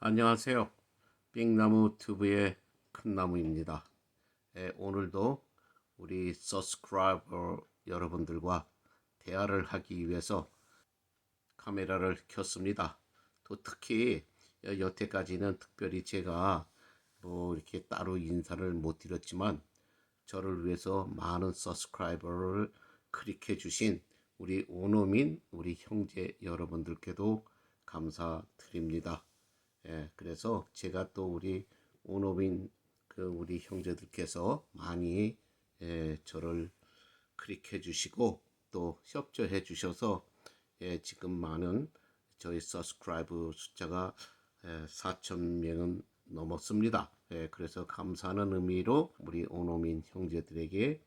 안녕하세요. 빅나무 튜브의 큰나무입니다. 오늘도 우리 서스크라이버 여러분들과 대화를 하기 위해서 카메라를 켰습니다. 또 특히 여태까지는 특별히 제가 뭐 이렇게 따로 인사를 못 드렸지만 저를 위해서 많은 서스크라이버를 클릭해 주신 우리 오노민 우리 형제 여러분들께도 감사드립니다. 그래서 제가 또 우리 오노민 우리 형제들께서 많이 저를 클릭해 주시고 또 협조해 주셔서 지금 많은 저희 서스크라이브 숫자가 4,000명은 넘었습니다. 그래서 감사하는 의미로 우리 오노민 형제들에게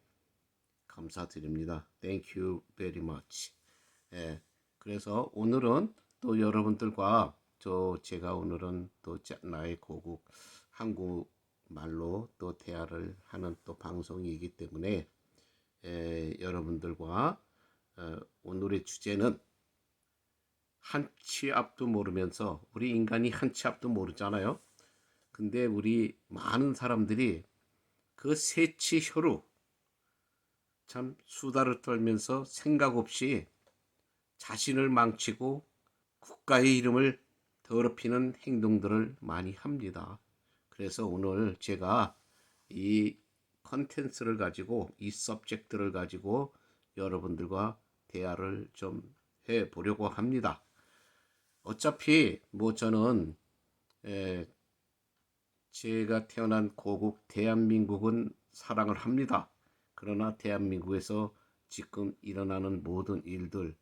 감사드립니다. Thank you very much. 그래서 오늘은 또 여러분들과 제가 오늘은 또 나의 고국 한국말로 또 대화를 하는 또 방송이기 때문에 여러분들과 오늘의 주제는 한 치 앞도 모르면서 우리 인간이 한 치 앞도 모르잖아요. 근데 우리 많은 사람들이 그 세치혀로 참 수다를 떨면서 생각 없이 자신을 망치고 국가의 이름을 더럽히는 행동들을 많이 합니다. 그래서 오늘 제가 이 컨텐츠를 가지고 이 서브젝트를 가지고 여러분들과 대화를 좀 해보려고 합니다. 어차피 뭐 저는 제가 태어난 고국 대한민국은 사랑을 합니다. 그러나 대한민국에서 지금 일어나는 모든 일들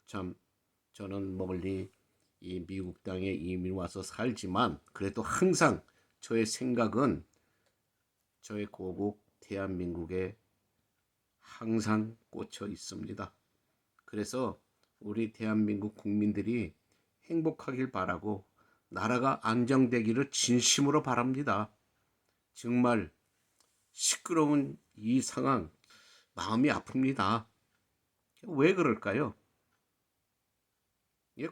참 저는 멀리 이 미국 땅에 이민 와서 살지만 그래도 항상 저의 생각은 저의 고국 대한민국에 항상 꽂혀 있습니다. 그래서 우리 대한민국 국민들이 행복하길 바라고 나라가 안정되기를 진심으로 바랍니다. 정말 시끄러운 이 상황 마음이 아픕니다. 왜 그럴까요?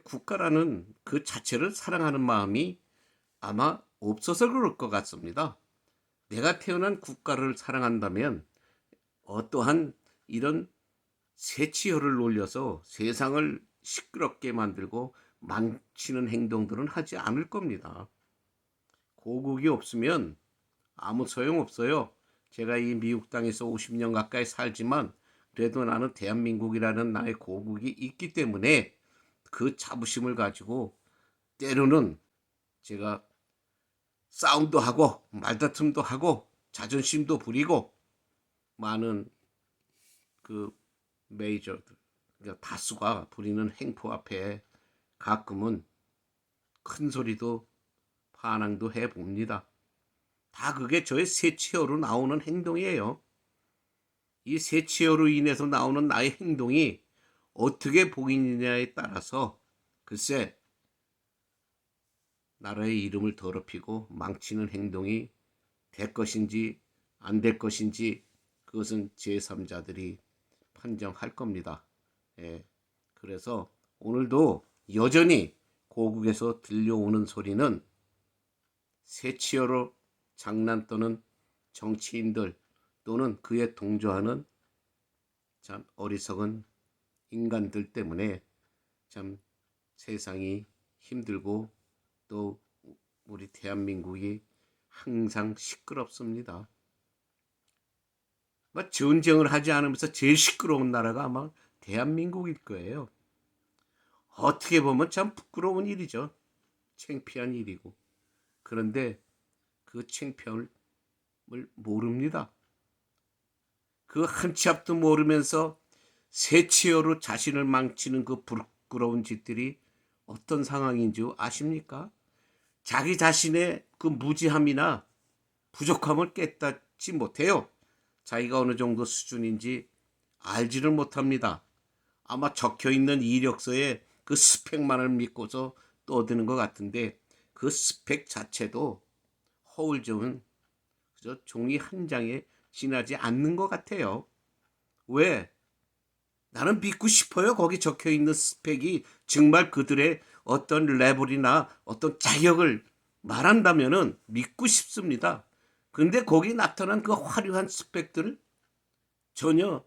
국가라는 그 자체를 사랑하는 마음이 아마 없어서 그럴 것 같습니다. 내가 태어난 국가를 사랑한다면 어떠한 이런 새치혈을 놀려서 세상을 시끄럽게 만들고 망치는 행동들은 하지 않을 겁니다. 고국이 없으면 아무 소용없어요. 제가 이 미국 땅에서 50년 가까이 살지만 그래도 나는 대한민국이라는 나의 고국이 있기 때문에 그 자부심을 가지고 때로는 제가 싸움도 하고 말다툼도 하고 자존심도 부리고 많은 그 메이저들 그러니까 다수가 부리는 행포 앞에 가끔은 큰 소리도 반항도 해봅니다. 다 그게 저의 세치어로 나오는 행동이에요. 이 세치어로 인해서 나오는 나의 행동이 어떻게 보이느냐에 따라서 글쎄 나라의 이름을 더럽히고 망치는 행동이 될 것인지 안 될 것인지 그것은 제3자들이 판정할 겁니다. 그래서 오늘도 여전히 고국에서 들려오는 소리는 세치어로 장난 떠는 정치인들 또는 그에 동조하는 참 어리석은 인간들 때문에 참 세상이 힘들고 또 우리 대한민국이 항상 시끄럽습니다. 전쟁을 하지 않으면서 제일 시끄러운 나라가 아마 대한민국일 거예요. 어떻게 보면 참 부끄러운 일이죠. 창피한 일이고. 그런데 그 창피함을 모릅니다. 그 한 치 앞도 모르면서 새치어로 자신을 망치는 그 부끄러운 짓들이 어떤 상황인지 아십니까? 자기 자신의 그 무지함이나 부족함을 깨닫지 못해요. 자기가 어느 정도 수준인지 알지를 못합니다. 아마 적혀있는 이력서에 그 스펙만을 믿고서 떠드는 것 같은데 그 스펙 자체도 허울 좋은 그저 종이 한 장에 지나지 않는 것 같아요. 왜? 나는 믿고 싶어요. 거기 적혀있는 스펙이 정말 그들의 어떤 레벨이나 어떤 자격을 말한다면은 믿고 싶습니다. 근데 거기 나타난 그 화려한 스펙들을 전혀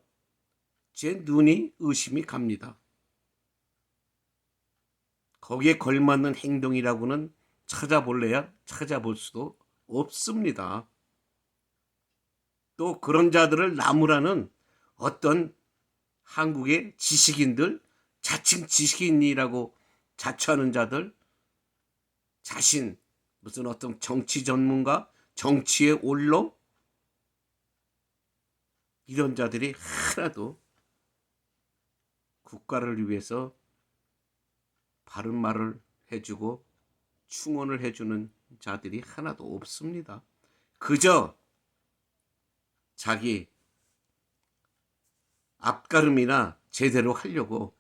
제 눈이 의심이 갑니다. 거기에 걸맞는 행동이라고는 찾아볼래야 찾아볼 수도 없습니다. 또 그런 자들을 나무라는 어떤 한국의 지식인들, 자칭 지식인이라고 자처하는 자들, 자신 무슨 어떤 정치 전문가, 정치의 올로 이런 자들이 하나도 국가를 위해서 바른 말을 해주고 충원을 해주는 자들이 하나도 없습니다. 그저 자기 앞가름이나 제대로 하려고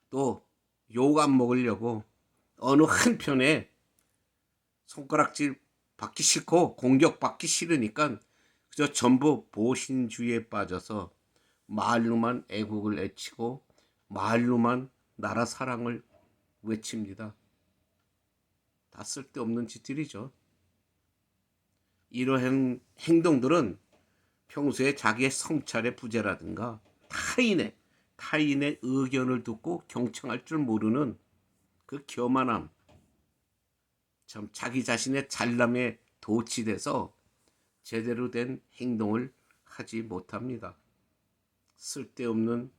또 욕 안 먹으려고 어느 한편에 손가락질 받기 싫고 공격받기 싫으니까 그저 전부 보신주의에 빠져서 말로만 애국을 애치고 말로만 나라 사랑을 외칩니다. 다 쓸데없는 짓들이죠. 이러한 행동들은 평소에 자기의 성찰의 부재라든가 타인의 의견을 듣고 경청할 줄 모르는 그 교만함, 참 자기 자신의 잘남에 도취돼서 제대로 된 행동을 하지 못합니다. 쓸데없는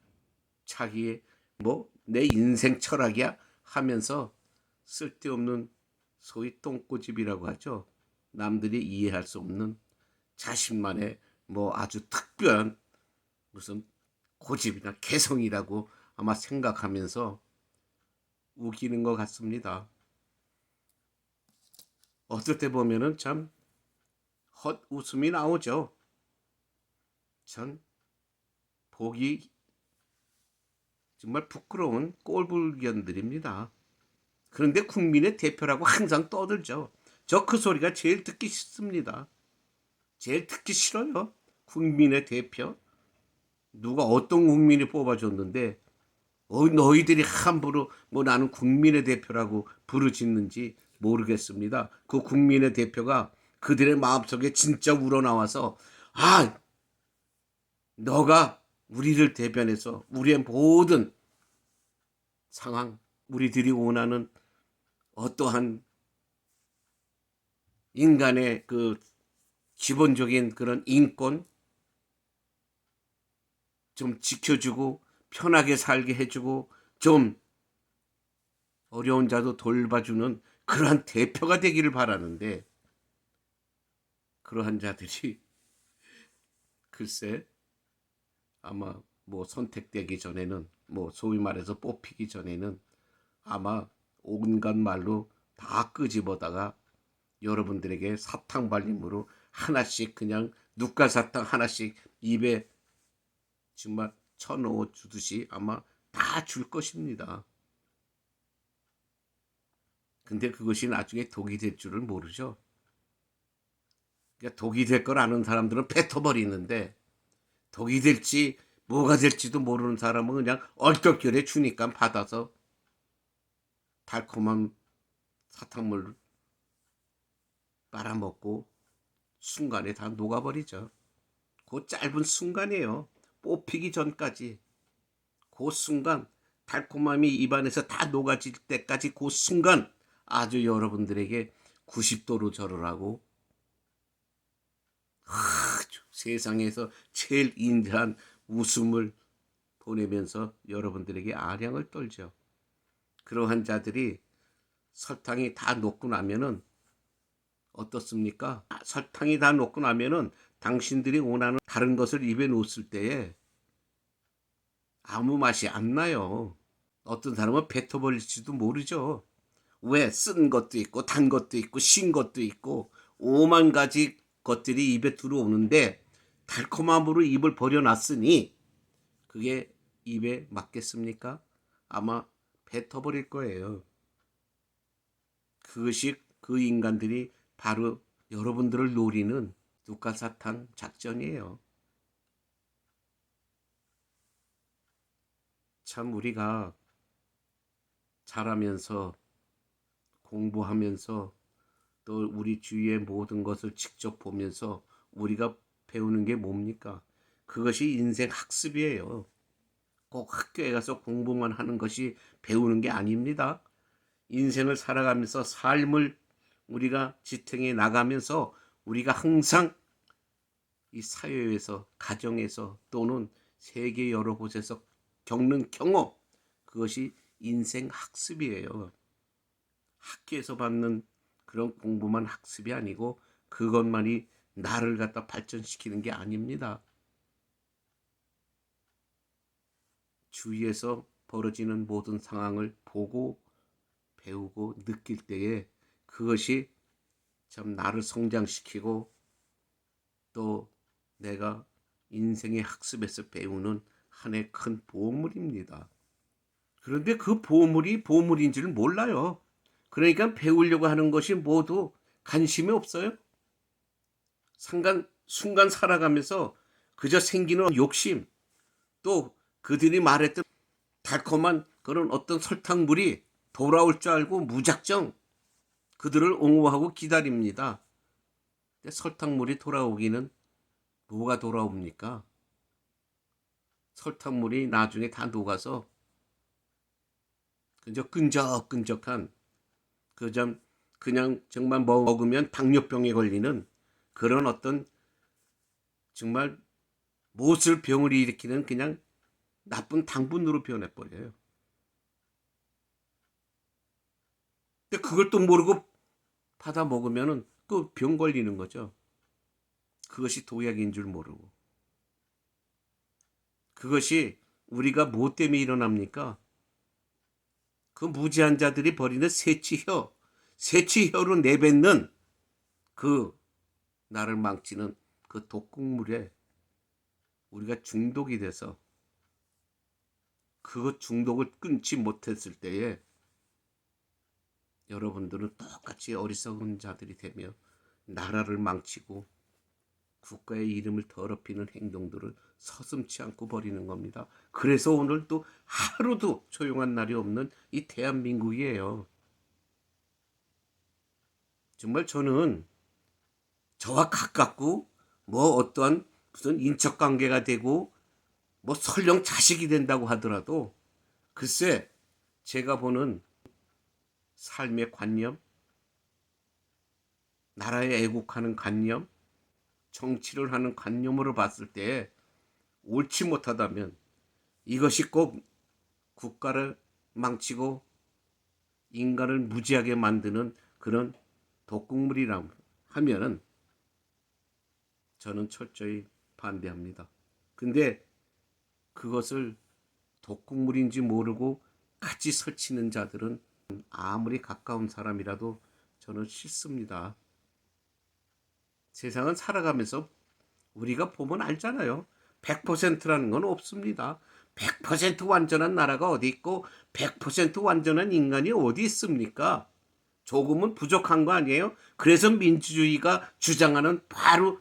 자기의 내 인생 철학이야 하면서 쓸데없는 소위 똥꼬집이라고 하죠. 남들이 이해할 수 없는 자신만의 아주 특별한 무슨 고집이나 개성이라고 아마 생각하면서 우기는 것 같습니다. 어떨 때 보면은 참 헛웃음이 나오죠. 참 보기 정말 부끄러운 꼴불견들입니다. 그런데 국민의 대표라고 항상 떠들죠. 저 그 소리가 제일 듣기 싫습니다. 제일 듣기 싫어요. 국민의 대표. 누가 어떤 국민이 뽑아줬는데 너희들이 함부로 나는 국민의 대표라고 부르짖는지 모르겠습니다. 그 국민의 대표가 그들의 마음속에 진짜 우러나와서 너가 우리를 대변해서 우리의 모든 상황, 우리들이 원하는 어떠한 인간의 그 기본적인 그런 인권 좀 지켜주고 편하게 살게 해주고 좀 어려운 자도 돌봐주는 그러한 대표가 되기를 바라는데 그러한 자들이 글쎄 아마 선택되기 전에는 소위 말해서 뽑히기 전에는 아마 온갖 말로 다 끄집어다가 여러분들에게 사탕 발림으로 하나씩 그냥 눕가사탕 하나씩 입에 정말 쳐넣어 주듯이 아마 다 줄 것입니다. 근데 그것이 나중에 독이 될 줄을 모르죠. 그러니까 독이 될 걸 아는 사람들은 뱉어버리는데 독이 될지 뭐가 될지도 모르는 사람은 그냥 얼떨결에 주니까 받아서 달콤한 사탕물 빨아먹고 순간에 다 녹아버리죠. 그 짧은 순간이에요. 뽑히기 전까지. 그 순간 달콤함이 입안에서 다 녹아질 때까지 그 순간 아주 여러분들에게 90도로 절을 하고 아주 세상에서 제일 인자한 웃음을 보내면서 여러분들에게 아량을 떨죠. 그러한 자들이 설탕이 다 녹고 나면은 어떻습니까? 설탕이 다 녹고 나면은 당신들이 원하는 다른 것을 입에 놓았을 때에 아무 맛이 안 나요. 어떤 사람은 뱉어버릴지도 모르죠. 왜? 쓴 것도 있고 단 것도 있고 신 것도 있고 오만 가지 것들이 입에 들어오는데 달콤함으로 입을 버려놨으니 그게 입에 맞겠습니까? 아마 뱉어버릴 거예요. 그것이 그 인간들이 바로 여러분들을 노리는 둑가사탕 작전이에요. 참 우리가 자라면서 공부하면서 또 우리 주위의 모든 것을 직접 보면서 우리가 배우는 게 뭡니까? 그것이 인생 학습이에요. 꼭 학교에 가서 공부만 하는 것이 배우는 게 아닙니다. 인생을 살아가면서 삶을 우리가 지탱해 나가면서 우리가 항상 이 사회에서, 가정에서 또는 세계 여러 곳에서 겪는 경험, 그것이 인생 학습이에요. 학교에서 받는 그런 공부만 학습이 아니고 그것만이 나를 갖다 발전시키는 게 아닙니다. 주위에서 벌어지는 모든 상황을 보고 배우고 느낄 때에 그것이 참 나를 성장시키고 또 내가 인생의 학습에서 배우는 하나의 큰 보물입니다. 그런데 그 보물이 보물인 줄 몰라요. 그러니까 배우려고 하는 것이 모두 관심이 없어요. 순간 살아가면서 그저 생기는 욕심, 또 그들이 말했던 달콤한 그런 어떤 설탕물이 돌아올 줄 알고 무작정 그들을 옹호하고 기다립니다. 근데 설탕물이 돌아오기는 뭐가 돌아옵니까? 설탕물이 나중에 다 녹아서 그저 끈적끈적한 그점 그냥 정말 먹으면 당뇨병에 걸리는 그런 어떤 정말 못을 병을 일으키는 그냥 나쁜 당분으로 변해버려요. 근데 그걸 또 모르고 받아 먹으면은 그 병 걸리는 거죠. 그것이 도약인 줄 모르고. 그것이 우리가 뭐 때문에 일어납니까? 그 무지한 자들이 벌이는 새치혀로 내뱉는 그 나를 망치는 그 독극물에 우리가 중독이 돼서 그 중독을 끊지 못했을 때에 여러분들은 똑같이 어리석은 자들이 되며 나라를 망치고 국가의 이름을 더럽히는 행동들을 서슴지 않고 벌이는 겁니다. 그래서 오늘 또 하루도 조용한 날이 없는 이 대한민국이에요. 정말 저는 저와 가깝고 뭐 어떠한 무슨 인척 관계가 되고 뭐 설령 자식이 된다고 하더라도 글쎄 제가 보는 삶의 관념, 나라에 애국하는 관념, 정치를 하는 관념으로 봤을 때 옳지 못하다면 이것이 꼭 국가를 망치고 인간을 무지하게 만드는 그런 독극물이라 하면은 저는 철저히 반대합니다. 근데 그것을 독극물인지 모르고 같이 설치는 자들은 아무리 가까운 사람이라도 저는 싫습니다. 세상은 살아가면서 우리가 보면 알잖아요. 100%라는 건 없습니다. 100% 완전한 나라가 어디 있고 100% 완전한 인간이 어디 있습니까? 조금은 부족한 거 아니에요? 그래서 민주주의가 주장하는 바로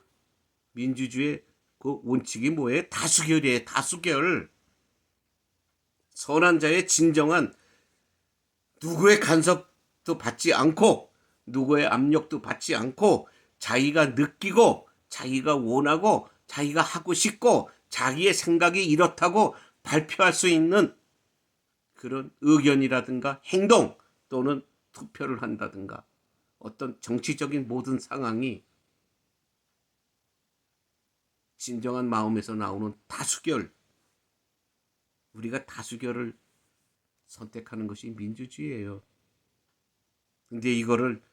민주주의의 그 원칙이 뭐예요? 다수결이에요. 다수결. 선한 자의 진정한 누구의 간섭도 받지 않고 누구의 압력도 받지 않고 자기가 느끼고 자기가 원하고 자기가 하고 싶고 자기의 생각이 이렇다고 발표할 수 있는 그런 의견이라든가 행동 또는 투표를 한다든가 어떤 정치적인 모든 상황이 진정한 마음에서 나오는 다수결, 우리가 다수결을 선택하는 것이 민주주의예요. 근데 이거를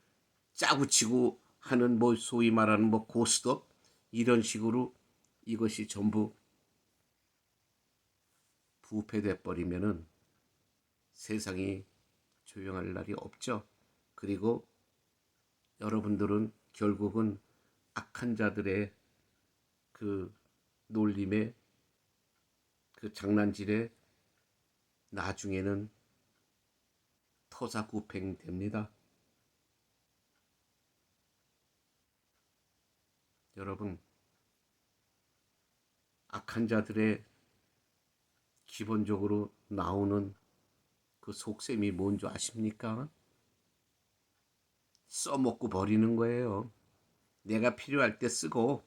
짜고 치고 하는 뭐 소위 말하는 뭐 고스톱 이런 식으로 이것이 전부 부패돼 버리면은 세상이 조용할 날이 없죠. 그리고 여러분들은 결국은 악한 자들의 그 놀림에 그 장난질에 나중에는 토사구팽됩니다. 여러분 악한 자들의 기본적으로 나오는 그 속셈이 뭔지 아십니까? 써먹고 버리는 거예요. 내가 필요할 때 쓰고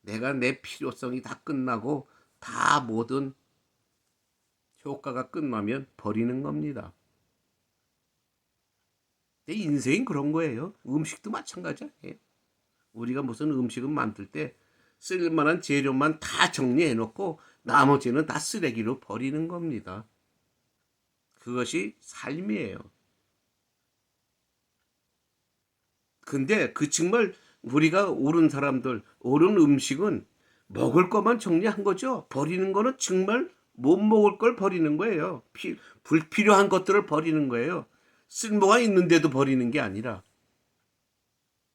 내가 내 필요성이 다 끝나고 다 모든 효과가 끝나면 버리는 겁니다. 내 인생이 그런 거예요. 음식도 마찬가지예요. 우리가 무슨 음식을 만들 때 쓸만한 재료만 다 정리해 놓고 나머지는 다 쓰레기로 버리는 겁니다. 그것이 삶이에요. 근데 그 정말 우리가 옳은 사람들, 옳은 음식은 먹을 것만 정리한 거죠. 버리는 거는 정말 못 먹을 걸 버리는 거예요. 불필요한 것들을 버리는 거예요. 쓸모가 있는데도 버리는 게 아니라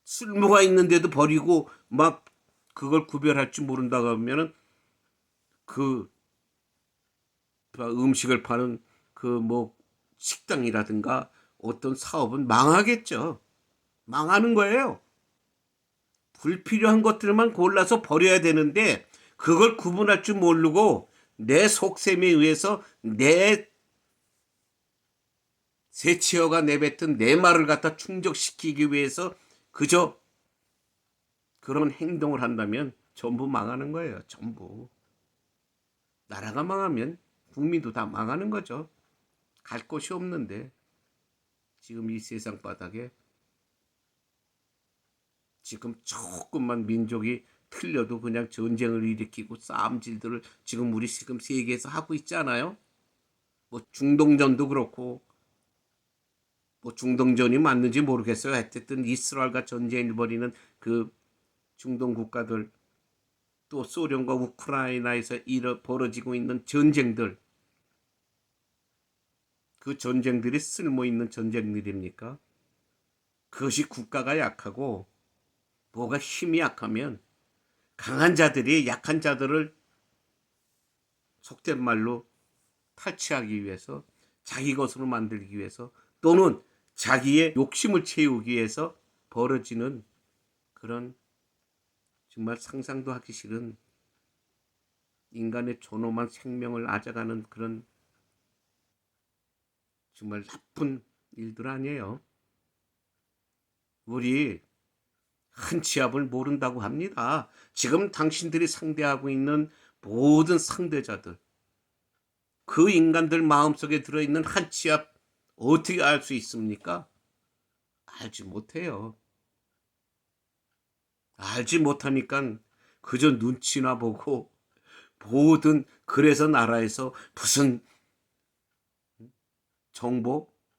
쓸모가 있는데도 버리고 막 그걸 구별할 줄 모른다고 하면은 그 음식을 파는 그 뭐 식당이라든가 어떤 사업은 망하겠죠. 망하는 거예요. 불필요한 것들만 골라서 버려야 되는데 그걸 구분할 줄 모르고 내 속셈에 의해서 내 세치어가 내뱉은 내 말을 갖다 충족시키기 위해서 그저 그런 행동을 한다면 전부 망하는 거예요. 전부. 나라가 망하면 국민도 다 망하는 거죠. 갈 곳이 없는데 지금 이 세상 바닥에 지금 조금만 민족이 틀려도 그냥 전쟁을 일으키고 싸움질들을 지금 우리 지금 세계에서 하고 있잖아요. 뭐 중동전도 그렇고 뭐 중동전이 맞는지 모르겠어요. 어쨌든 이스라엘과 전쟁을 벌이는 그 중동 국가들 또 소련과 우크라이나에서 벌어지고 있는 전쟁들 그 전쟁들이 쓸모 있는 전쟁들입니까? 그것이 국가가 약하고 뭐가 힘이 약하면 강한 자들이 약한 자들을 속된 말로 탈취하기 위해서 자기 것으로 만들기 위해서 또는 자기의 욕심을 채우기 위해서 벌어지는 그런 정말 상상도 하기 싫은 인간의 존엄한 생명을 앗아가는 그런 정말 나쁜 일들 아니에요. 우리 한치앞을 모른다고 합니다. 지금 당신들이 상대하고 있는 모든 상대자들 그 인간들 마음속에 들어있는 한치앞 어떻게 알 수 있습니까? 알지 못해요. 알지 못하니까 그저 눈치나 보고 모든 그래서 나라에서 무슨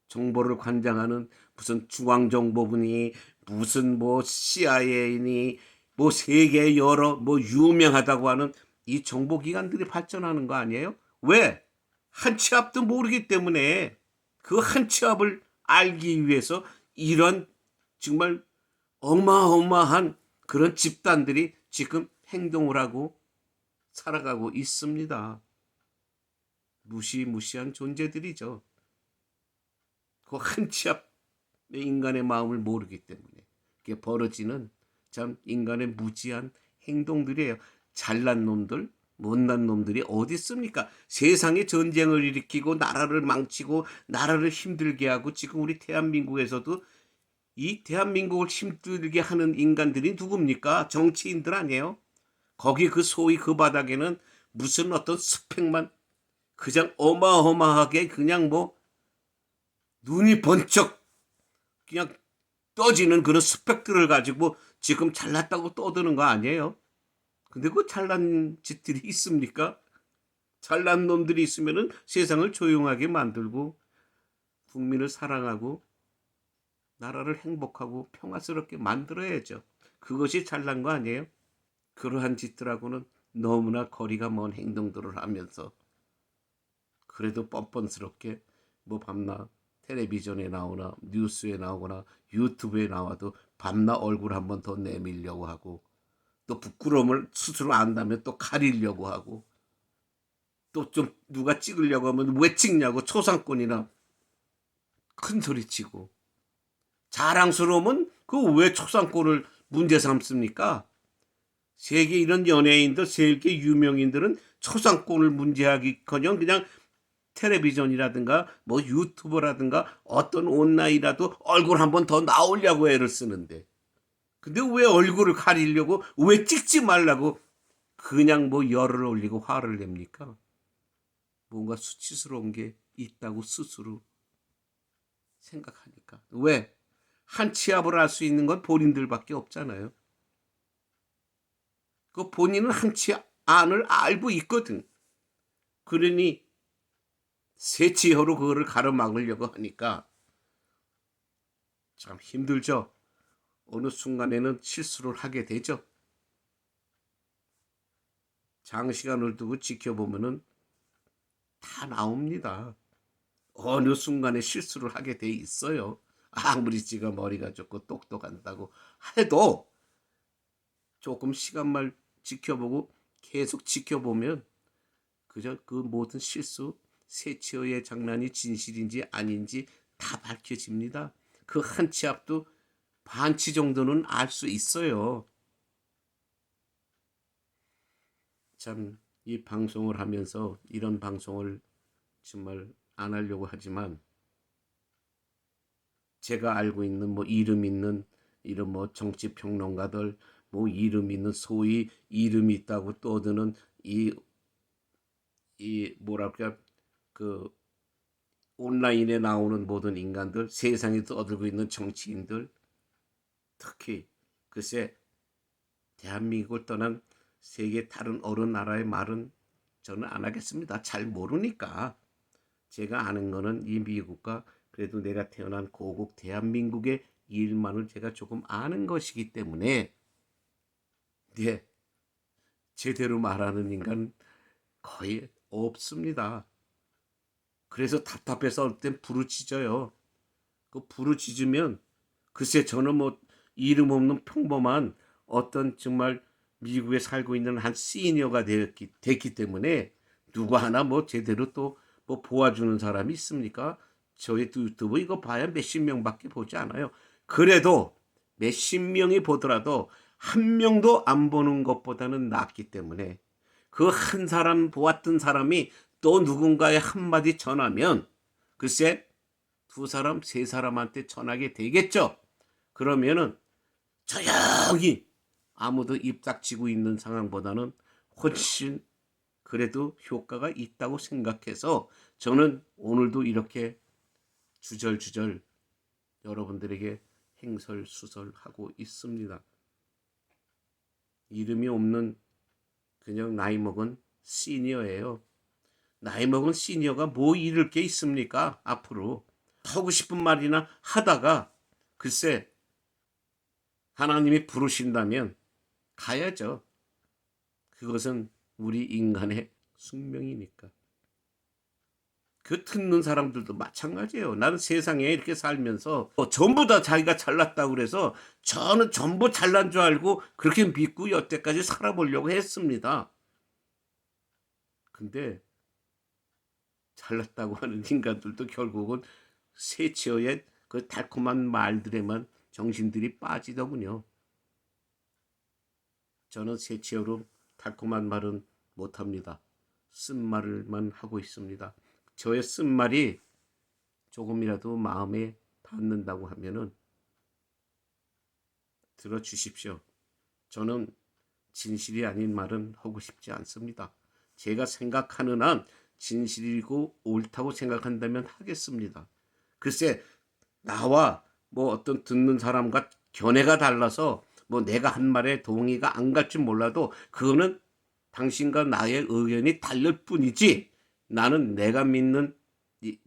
정보를 관장하는 무슨 중앙정보부니 무슨 뭐 CIA니 뭐 세계 여러 뭐 유명하다고 하는 이 정보기관들이 발전하는 거 아니에요? 왜? 한 치 앞도 모르기 때문에 그 한 치 앞을 알기 위해서 이런 정말 어마어마한 그런 집단들이 지금 행동을 하고 살아가고 있습니다. 무시무시한 존재들이죠. 그 한 치 앞의 인간의 마음을 모르기 때문에 그게 벌어지는 참 인간의 무지한 행동들이에요. 잘난 놈들, 못난 놈들이 어디 있습니까? 세상에 전쟁을 일으키고 나라를 망치고 나라를 힘들게 하고 지금 우리 대한민국에서도 이 대한민국을 힘들게 하는 인간들이 누굽니까? 정치인들 아니에요? 거기 그 소위 그 바닥에는 무슨 어떤 스펙만 그냥 어마어마하게 그냥 뭐 눈이 번쩍 그냥 떠지는 그런 스펙들을 가지고 지금 잘났다고 떠드는 거 아니에요? 근데 그 잘난 짓들이 있습니까? 잘난 놈들이 있으면은 세상을 조용하게 만들고 국민을 사랑하고 나라를 행복하고 평화스럽게 만들어야죠. 그것이 잘난 거 아니에요? 그러한 짓들하고는 너무나 거리가 먼 행동들을 하면서 그래도 뻔뻔스럽게 뭐 밤낮 텔레비전에 나오나 뉴스에 나오거나 유튜브에 나와도 밤낮 얼굴 한 번 더 내밀려고 하고 또 부끄러움을 스스로 안다면 또 가리려고 하고 또 좀 누가 찍으려고 하면 왜 찍냐고 초상권이나 큰 소리 치고 자랑스러우면 그 왜 초상권을 문제 삼습니까? 세계 이런 연예인들 세계 유명인들은 초상권을 문제하기커녕 그냥 텔레비전이라든가 뭐 유튜브라든가 어떤 온라인이라도 얼굴 한 번 더 나오려고 애를 쓰는데, 근데 왜 얼굴을 가리려고, 왜 찍지 말라고 그냥 뭐 열을 올리고 화를 냅니까? 뭔가 수치스러운 게 있다고 스스로 생각하니까. 왜? 한 치압을 할 수 있는 건 본인들밖에 없잖아요. 그 본인은 한 치 안을 알고 있거든. 그러니 새치혀로 그거를 가로막으려고 하니까 참 힘들죠. 어느 순간에는 실수를 하게 되죠. 장시간을 두고 지켜보면은 다 나옵니다. 어느 순간에 실수를 하게 돼 있어요. 아무리 지가 머리가 좋고 똑똑한다고 해도 조금 시간만 지켜보고 계속 지켜보면 그저 그 모든 실수, 새치어의 장난이 진실인지 아닌지 다 밝혀집니다. 그 한 치 앞도 반치 정도는 알 수 있어요. 참 이 방송을 하면서 이런 방송을 정말 안 하려고 하지만, 제가 알고 있는 뭐 이름 있는 이런 뭐 정치 평론가들, 뭐 이름 있는 소위 이름 있다고 떠드는 이 뭐랄까 그 온라인에 나오는 모든 인간들, 세상에 떠들고 있는 정치인들, 특히 글쎄 대한민국을 떠난 세계 다른 어느 나라의 말은 저는 안 하겠습니다. 잘 모르니까. 제가 아는 거는 이 미국과 그래도 내가 태어난 고국 대한민국의 일만을 제가 조금 아는 것이기 때문에, 네, 제대로 말하는 인간 거의 없습니다. 그래서 답답해서 어떨 땐 부르짖어요. 그 부르짖으면 글쎄 저는 뭐 이름 없는 평범한 어떤 정말 미국에 살고 있는 한 시니어가 됐기 때문에 누구 하나 뭐 제대로 또 뭐 보아주는 사람이 있습니까? 저희 유튜브 이거 봐야 몇십 명밖에 보지 않아요. 그래도 몇십 명이 보더라도 한 명도 안 보는 것보다는 낫기 때문에, 그 한 사람 보았던 사람이 또 누군가의 한마디 전하면 글쎄 두 사람 세 사람한테 전하게 되겠죠. 그러면은 조용히 아무도 입 닥치고 있는 상황보다는 훨씬 그래도 효과가 있다고 생각해서 저는 오늘도 이렇게 주절주절 여러분들에게 행설수설하고 있습니다. 이름이 없는 그냥 나이 먹은 시니어예요. 나이 먹은 시니어가 뭐 잃을 게 있습니까? 앞으로 하고 싶은 말이나 하다가 글쎄 하나님이 부르신다면 가야죠. 그것은 우리 인간의 숙명이니까. 그 듣는 사람들도 마찬가지예요. 나는 세상에 이렇게 살면서 전부 다 자기가 잘났다고 그래서 저는 전부 잘난 줄 알고 그렇게 믿고 여태까지 살아보려고 했습니다. 근데 잘났다고 하는 인간들도 결국은 새치어의 그 달콤한 말들에만 정신들이 빠지더군요. 저는 새치어로 달콤한 말은 못합니다. 쓴말만 하고 있습니다. 저의 쓴말이 조금이라도 마음에 닿는다고 하면은 들어주십시오. 저는 진실이 아닌 말은 하고 싶지 않습니다. 제가 생각하는 한 진실이고 옳다고 생각한다면 하겠습니다. 글쎄 나와 뭐 어떤 듣는 사람과 견해가 달라서 뭐 내가 한 말에 동의가 안 갈지 몰라도 그거는 당신과 나의 의견이 다를 뿐이지, 나는 내가 믿는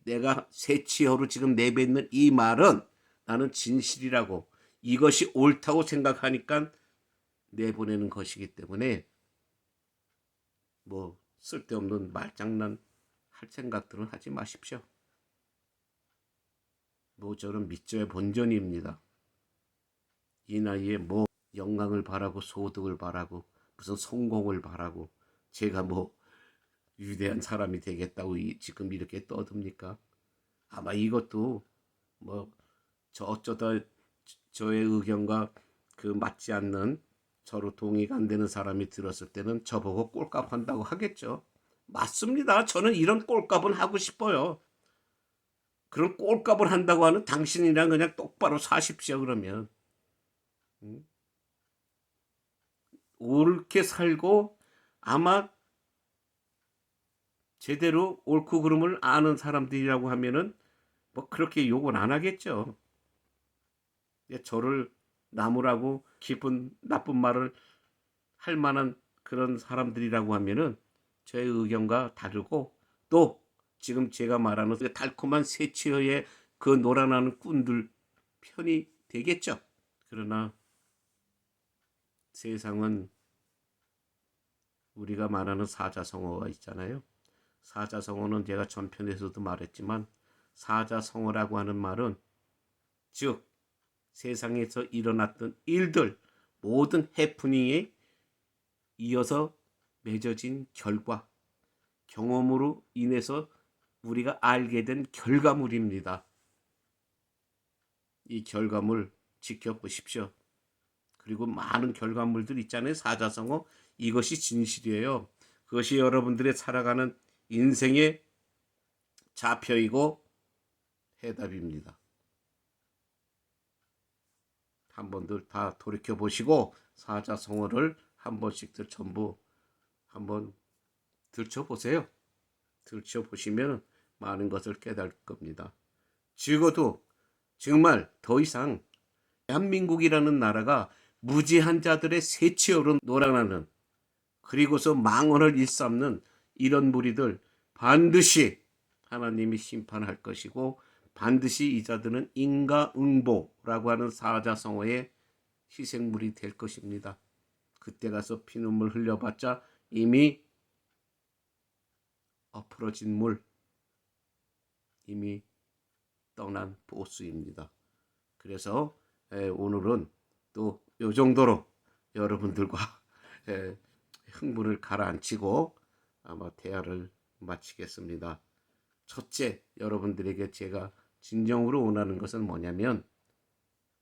내가 새치어로 지금 내뱉는 이 말은 나는 진실이라고, 이것이 옳다고 생각하니까 내보내는 것이기 때문에 뭐 쓸데없는 말장난 할 생각들은 하지 마십시오. 뭐 저는 밑져의 본전입니다. 이 나이에 뭐 영광을 바라고 소득을 바라고 무슨 성공을 바라고 제가 뭐 위대한 사람이 되겠다고 지금 이렇게 떠듭니까? 아마 이것도 뭐 저 어쩌다 저의 의견과 그 맞지 않는 서로 동의가 안 되는 사람이 들었을 때는 저보고 꼴값한다고 하겠죠. 맞습니다. 저는 이런 꼴값은 하고 싶어요. 그런 꼴값을 한다고 하는 당신이랑 그냥 똑바로 사십시오. 그러면 음? 옳게 살고 아마 제대로 옳고 그름을 아는 사람들이라고 하면은 뭐 그렇게 욕을 안 하겠죠. 저를 나무라고 기쁜 나쁜 말을 할 만한 그런 사람들이라고 하면은 저의 의견과 다르고, 또 지금 제가 말하는 그 달콤한 새치어의 그 노란하는 꾼들 편이 되겠죠. 그러나 세상은 우리가 말하는 사자성어가 있잖아요. 사자성어는 제가 전편에서도 말했지만, 사자성어라고 하는 말은 즉 세상에서 일어났던 일들, 모든 해프닝에 이어서 맺어진 결과, 경험으로 인해서 우리가 알게 된 결과물입니다. 이 결과물 지켜보십시오. 그리고 많은 결과물들 있잖아요. 사자성어, 이것이 진실이에요. 그것이 여러분들의 살아가는 인생의 좌표이고 해답입니다. 한 번들 다 돌이켜 보시고 사자성어를 한 번씩들 전부 한번 들춰보세요. 들춰보시면 많은 것을 깨달을 겁니다. 적어도 정말 더 이상 대한민국이라는 나라가 무지한 자들의 새치어로 놀아나는, 그리고서 망언을 일삼는 이런 무리들 반드시 하나님이 심판할 것이고, 반드시 이 자들은 인과응보라고 하는 사자성어의 희생물이 될 것입니다. 그때 가서 피눈물 흘려봤자 이미 엎어진 물, 이미 떠난 보스입니다. 그래서 오늘은 또 이 정도로 여러분들과 흥분을 가라앉히고 아마 대화를 마치겠습니다. 첫째, 여러분들에게 제가 진정으로 원하는 것은 뭐냐면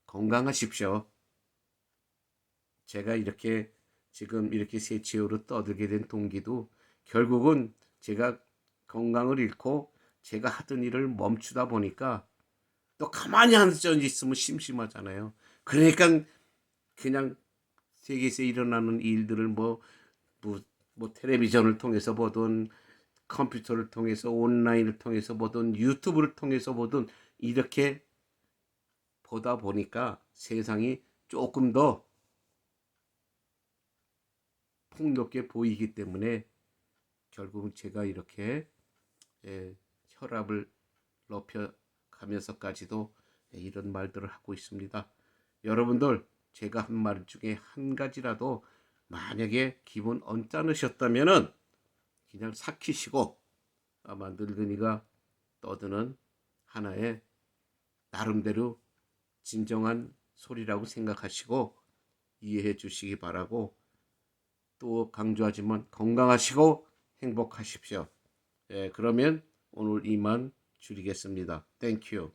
건강하십시오. 제가 이렇게 지금 이렇게 새치어로 떠들게 된 동기도 결국은 제가 건강을 잃고 제가 하던 일을 멈추다 보니까 또 가만히 앉아 있으면 심심하잖아요. 그러니까 그냥 세계에서 일어나는 일들을 뭐 텔레비전을 통해서 보든 컴퓨터를 통해서 온라인을 통해서 보든 유튜브를 통해서 보든 이렇게 보다 보니까 세상이 조금 더 폭넓게 보이기 때문에 결국은 제가 이렇게 혈압을 높여가면서까지도 이런 말들을 하고 있습니다. 여러분들, 제가 한 말 중에 한 가지라도 만약에 기분 언짢으셨다면은 그냥 삭히시고 아마 늙은이가 떠드는 하나의 나름대로 진정한 소리라고 생각하시고 이해해 주시기 바라고, 또 강조하지만 건강하시고 행복하십시오. 그러면 오늘 이만 줄이겠습니다. 땡큐.